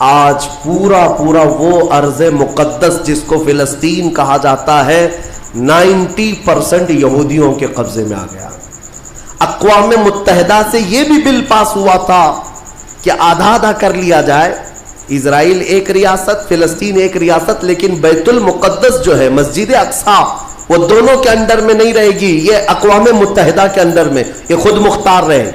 آج پورا وہ ارض مقدس جس کو فلسطین کہا جاتا ہے 90% یہودیوں کے قبضے میں آ گیا. اقوام متحدہ سے یہ بھی بل پاس ہوا تھا کہ آدھا آدھا کر لیا جائے، اسرائیل ایک ریاست، فلسطین ایک ریاست، لیکن بیت المقدس جو ہے مسجد اقصی وہ دونوں کے انڈر میں نہیں رہے گی، یہ اقوام متحدہ کے انڈر میں، یہ خود مختار رہے،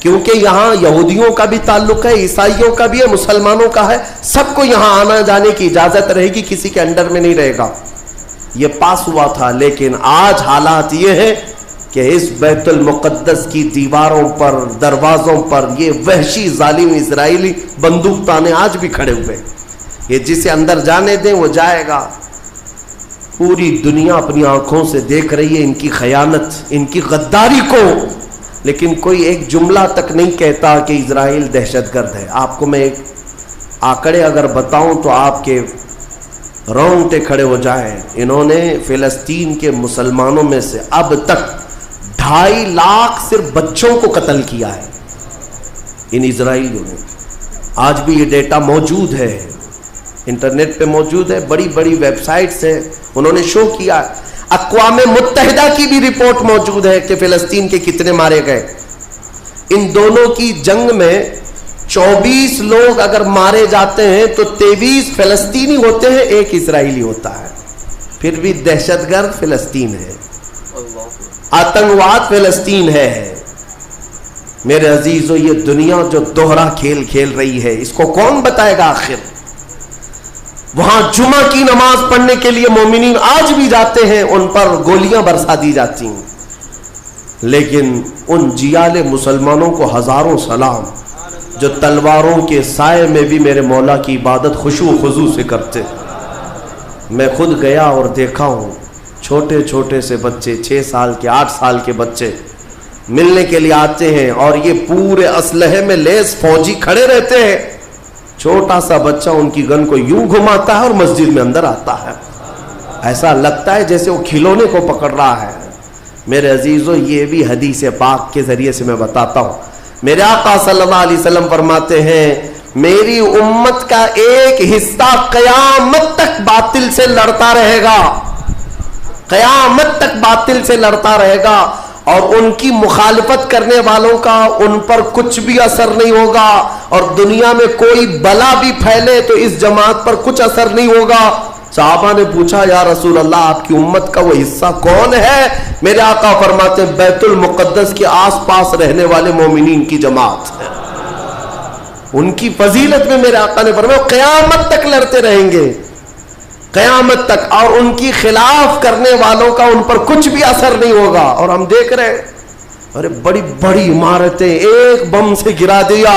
کیونکہ یہاں یہودیوں کا بھی تعلق ہے، عیسائیوں کا بھی ہے، مسلمانوں کا ہے، سب کو یہاں آنا جانے کی اجازت رہے گی، کسی کے انڈر میں نہیں رہے گا. یہ پاس ہوا تھا، لیکن آج حالات یہ ہے کہ اس بیت المقدس کی دیواروں پر، دروازوں پر یہ وحشی ظالم اسرائیلی بندوق تانے آج بھی کھڑے ہوئے. یہ جسے اندر جانے دیں وہ جائے گا. پوری دنیا اپنی آنکھوں سے دیکھ رہی ہے ان کی خیانت، ان کی غداری کو، لیکن کوئی ایک جملہ تک نہیں کہتا کہ اسرائیل دہشت گرد ہے. آپ کو میں ایک آنکڑے اگر بتاؤں تو آپ کے رونگٹے کھڑے ہو جائیں. انہوں نے فلسطین کے مسلمانوں میں سے اب تک 2.5 لاکھ صرف بچوں کو قتل کیا ہے ان اسرائیلیوں نے. آج بھی یہ ڈیٹا موجود ہے، انٹرنیٹ پہ موجود ہے، بڑی ویب سائٹس ہیں، انہوں نے شو کیا. اقوام متحدہ کی بھی رپورٹ موجود ہے کہ فلسطین کے کتنے مارے گئے. ان دونوں کی جنگ میں 24 لوگ اگر مارے جاتے ہیں تو 23 فلسطینی ہوتے ہیں، ایک اسرائیلی ہوتا ہے. پھر بھی دہشت گرد فلسطین ہے، آتنکواد فلسطین ہے. میرے عزیزو، یہ دنیا جو دوہرا کھیل کھیل رہی ہے اس کو کون بتائے گا آخر؟ وہاں جمعہ کی نماز پڑھنے کے لیے مومنین آج بھی جاتے ہیں، ان پر گولیاں برسا دی جاتی ہیں، لیکن ان جیال مسلمانوں کو ہزاروں سلام جو تلواروں کے سائے میں بھی میرے مولا کی عبادت خشوع و خضوع سے کرتے. میں خود گیا اور دیکھا ہوں، چھوٹے سے بچے، 6 سال کے 8 سال کے بچے ملنے کے لیے آتے ہیں اور یہ پورے اسلحے میں لیس فوجی کھڑے رہتے ہیں. چھوٹا سا بچہ ان کی گن کو یوں گھماتا ہے اور مسجد میں اندر آتا ہے، ایسا لگتا ہے جیسے وہ کھلونے کو پکڑ رہا ہے. میرے عزیزو، یہ بھی حدیث پاک کے ذریعے سے میں بتاتا ہوں. میرے آقا صلی اللہ علیہ وسلم فرماتے ہیں میری امت کا ایک حصہ قیامت تک باطل سے لڑتا رہے گا، قیامت تک باطل سے لڑتا رہے گا، اور ان کی مخالفت کرنے والوں کا ان پر کچھ بھی اثر نہیں ہوگا، اور دنیا میں کوئی بلا بھی پھیلے تو اس جماعت پر کچھ اثر نہیں ہوگا. صحابہ نے پوچھا یا رسول اللہ آپ کی امت کا وہ حصہ کون ہے؟ میرے آقا فرماتے ہیں بیت المقدس کے آس پاس رہنے والے مومنین کی جماعت ہے. ان کی فضیلت میں میرے آقا نے فرمایا قیامت تک لڑتے رہیں گے، قیامت تک، اور ان کی خلاف کرنے والوں کا ان پر کچھ بھی اثر نہیں ہوگا. اور ہم دیکھ رہے ہیں ارے بڑی عمارتیں ایک بم سے گرا دیا،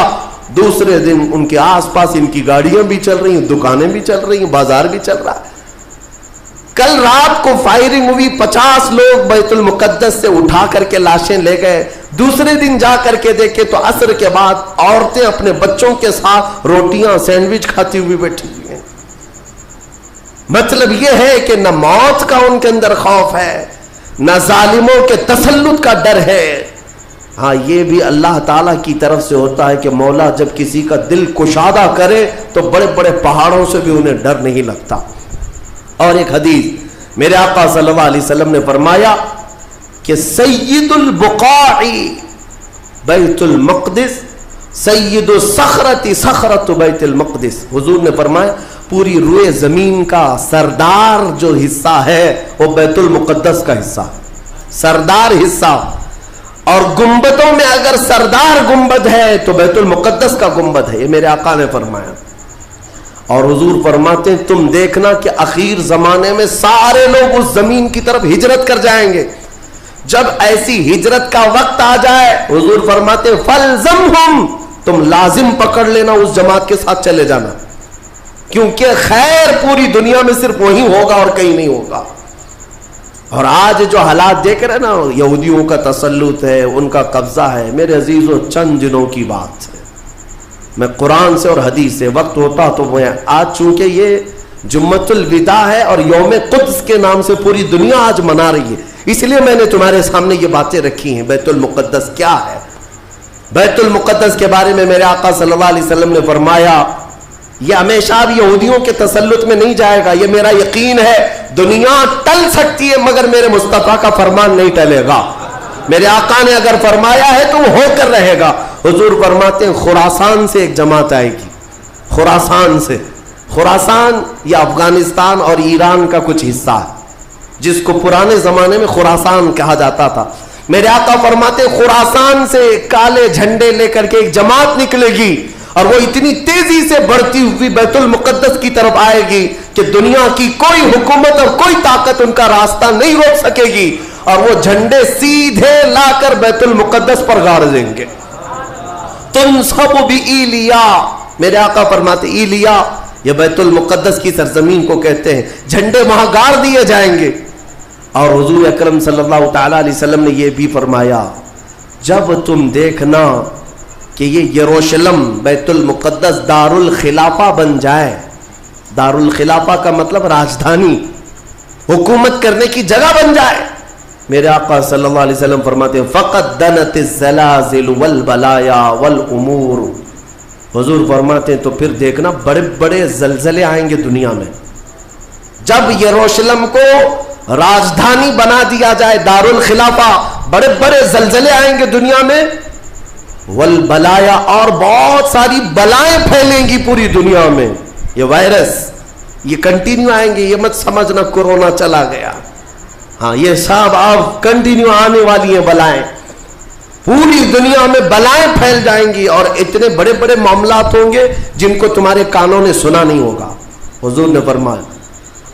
دوسرے دن ان کے آس پاس ان کی گاڑیاں بھی چل رہی ہیں، دکانیں بھی چل رہی ہیں، بازار بھی چل رہا ہے. کل رات کو فائرنگ ہوئی، 50 لوگ بیت المقدس سے اٹھا کر کے لاشیں لے گئے. دوسرے دن جا کر کے دیکھے تو عصر کے بعد عورتیں اپنے بچوں کے ساتھ روٹیاں سینڈوچ کھاتی ہوئی بیٹھی ہوئی ہیں. مطلب یہ ہے کہ نہ موت کا ان کے اندر خوف ہے، نہ ظالموں کے تسلط کا ڈر ہے. ہاں یہ بھی اللہ تعالیٰ کی طرف سے ہوتا ہے کہ مولا جب کسی کا دل کشادہ کرے تو بڑے پہاڑوں سے بھی انہیں ڈر نہیں لگتا. اور ایک حدیث میرے آقا صلی اللہ علیہ وسلم نے فرمایا کہ سید البقاع بیت المقدس، سید الصخرۃ صخرۃ بیت المقدس. حضور نے فرمایا پوری روئے زمین کا سردار جو حصہ ہے وہ بیت المقدس کا حصہ، سردار حصہ. اور گنبدوں میں اگر سردار گنبد ہے تو بیت المقدس کا گنبد ہے، یہ میرے آقا نے فرمایا. اور حضور فرماتے ہیں تم دیکھنا کہ اخیر زمانے میں سارے لوگ اس زمین کی طرف ہجرت کر جائیں گے. جب ایسی ہجرت کا وقت آ جائے حضور فرماتے ہیں فَلْزَمْهُمْ، تم لازم پکڑ لینا، اس جماعت کے ساتھ چلے جانا، کیونکہ خیر پوری دنیا میں صرف وہی ہوگا اور کہیں نہیں ہوگا. اور آج جو حالات دیکھ رہے نا، یہودیوں کا تسلط ہے، ان کا قبضہ ہے. میرے عزیزو چند دنوں کی بات ہے، میں قرآن سے اور حدیث سے وقت ہوتا تو میں آج چونکہ یہ جمعۃ الوداع ہے اور یوم قدس کے نام سے پوری دنیا آج منا رہی ہے، اس لیے میں نے تمہارے سامنے یہ باتیں رکھی ہیں. بیت المقدس کیا ہے؟ بیت المقدس کے بارے میں میرے آقا صلی اللہ علیہ وسلم نے فرمایا یہ ہمیشہ اب یہودیوں کے تسلط میں نہیں جائے گا. یہ میرا یقین ہے. دنیا ٹل سکتی ہے مگر میرے مصطفیٰ کا فرمان نہیں ٹلے گا. میرے آقا نے اگر فرمایا ہے تو وہ ہو کر رہے گا. حضور فرماتے ہیں خراسان سے ایک جماعت آئے گی. خراسان سے. خراسان یہ افغانستان اور ایران کا کچھ حصہ ہے جس کو پرانے زمانے میں خراسان کہا جاتا تھا. میرے آقا فرماتے ہیں خراسان سے کالے جھنڈے لے کر کے ایک جماعت نکلے گی اور وہ اتنی تیزی سے بڑھتی ہوئی بیت المقدس کی طرف آئے گی کہ دنیا کی کوئی حکومت اور کوئی طاقت ان کا راستہ نہیں روک سکے گی, اور وہ جھنڈے سیدھے لا کر بیت المقدس پر گاڑ دیں گے. تنصب بإیلیا, میرے آقا فرماتے ایلیا یہ بیت المقدس کی سرزمین کو کہتے ہیں, جھنڈے وہاں گاڑ دیے جائیں گے. اور حضور اکرم صلی اللہ تعالیٰ علیہ وسلم نے یہ بھی فرمایا جب تم دیکھنا کہ یہ یروشلم بیت المقدس دار الخلافہ بن جائے. دار الخلافہ کا مطلب راجدھانی, حکومت کرنے کی جگہ بن جائے. میرے آقا صلی اللہ علیہ وسلم فرماتے ہیں فقط دنت الزلازل والبلایا والامور. حضور فرماتے ہیں تو پھر دیکھنا بڑے بڑے زلزلے آئیں گے دنیا میں. جب یروشلم کو راجدھانی بنا دیا جائے دار الخلافہ, بڑے بڑے زلزلے آئیں گے دنیا میں. والبلایا, اور بہت ساری بلائیں پھیلیں گی پوری دنیا میں. یہ وائرس یہ کنٹینیو آئیں گے, یہ مت سمجھنا کورونا چلا گیا. ہاں یہ سب اب کنٹینیو آنے والی ہیں بلائیں. پوری دنیا میں بلائیں پھیل جائیں گی اور اتنے بڑے بڑے معاملات ہوں گے جن کو تمہارے کانوں نے سنا نہیں ہوگا. حضور نے فرمایا.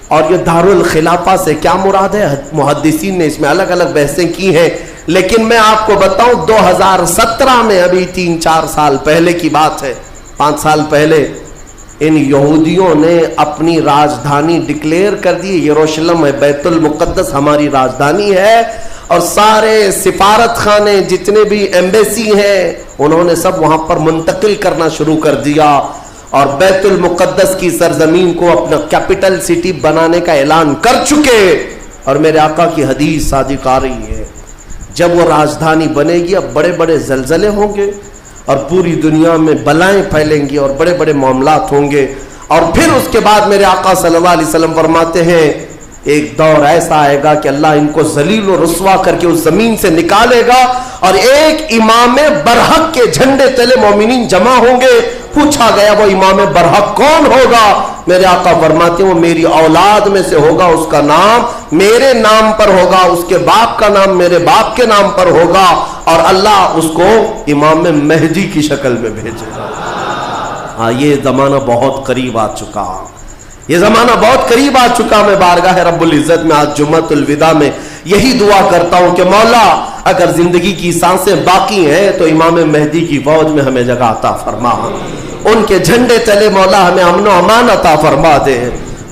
اور یہ دار الخلافہ سے کیا مراد ہے؟ محدثین نے اس میں الگ الگ بحثیں کی ہیں, لیکن میں آپ کو بتاؤں 2017 میں, ابھی 3-4 سال پہلے کی بات ہے, 5 سال پہلے ان یہودیوں نے اپنی راجدھانی ڈکلیئر کر دی. یروشلم ہے, بیت المقدس ہماری راجدھانی ہے, اور سارے سفارت خانے جتنے بھی ایمبیسی ہیں انہوں نے سب وہاں پر منتقل کرنا شروع کر دیا, اور بیت المقدس کی سرزمین کو اپنا کیپٹل سٹی بنانے کا اعلان کر چکے. اور میرے آقا کی حدیث صادق آ رہی ہے جب وہ راجدھانی بنے گی اب بڑے بڑے زلزلے ہوں گے اور پوری دنیا میں بلائیں پھیلیں گی اور بڑے بڑے معاملات ہوں گے. اور پھر اس کے بعد میرے آقا صلی اللہ علیہ وسلم فرماتے ہیں ایک دور ایسا آئے گا کہ اللہ ان کو ذلیل و رسوا کر کے اس زمین سے نکالے گا, اور ایک امام برحق کے جھنڈے تلے مومنین جمع ہوں گے. پوچھا گیا وہ امام برحق کون ہوگا؟ میرے آقا فرماتے ہیں وہ میری اولاد میں سے ہوگا, اس کا نام میرے نام پر ہوگا, اس کے باپ کا نام میرے باپ کے نام پر ہوگا, اور اللہ اس کو امام مہدی کی شکل میں بھیجے گا. ہاں یہ زمانہ بہت قریب آ چکا, یہ زمانہ بہت قریب آ چکا. میں بارگاہ رب العزت میں آج جمعۃ الوداع میں یہی دعا کرتا ہوں کہ مولا اگر زندگی کی سانسیں باقی ہیں تو امام مہدی کی فوج میں ہمیں جگہ عطا فرما, ان کے جھنڈے تلے مولا ہمیں امن و امان عطا فرما دے.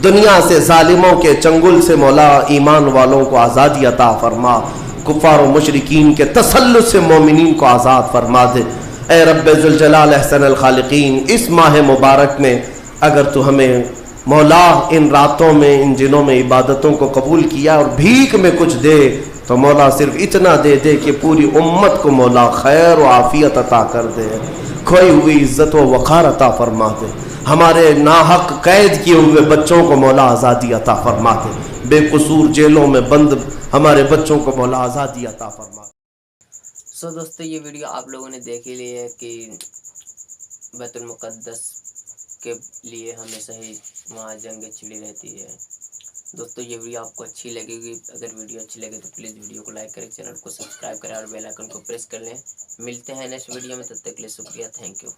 دنیا سے ظالموں کے چنگل سے مولا ایمان والوں کو آزادی عطا فرما, کفار و مشرکین کے تسلط سے مومنین کو آزاد فرما دے. اے رب ذوالجلال احسن الخالقین, اس ماہ مبارک میں اگر تو ہمیں مولا ان راتوں میں ان دنوں میں عبادتوں کو قبول کیا اور بھیک میں کچھ دے تو مولا صرف اتنا دے دے کہ پوری امت کو مولا خیر و عافیت عطا کر دے, کھوئی ہوئی عزت و وقار عطا فرما دے. ہمارے ناحق قید کیے ہوئے بچوں کو مولا آزادی عطا فرما دے, بے قصور جیلوں میں بند ہمارے بچوں کو مولا آزادی عطا فرما دے. دوستو یہ ویڈیو آپ لوگوں نے دیکھ ہی لی ہے کہ بیت المقدس کے لیے ہمیشہ ہی وہاں جنگ چھڑی رہتی ہے. دوستو یہ ویڈیو آپ کو اچھی لگے گی, اگر ویڈیو اچھی لگے تو پلیز ویڈیو کو لائک کریں, چینل کو سبسکرائب کریں اور بیل آئیکن کو پریس کر لیں. ملتے ہیں نیکسٹ ویڈیو میں, تب تک کے لیے شکریہ, تھینک یو.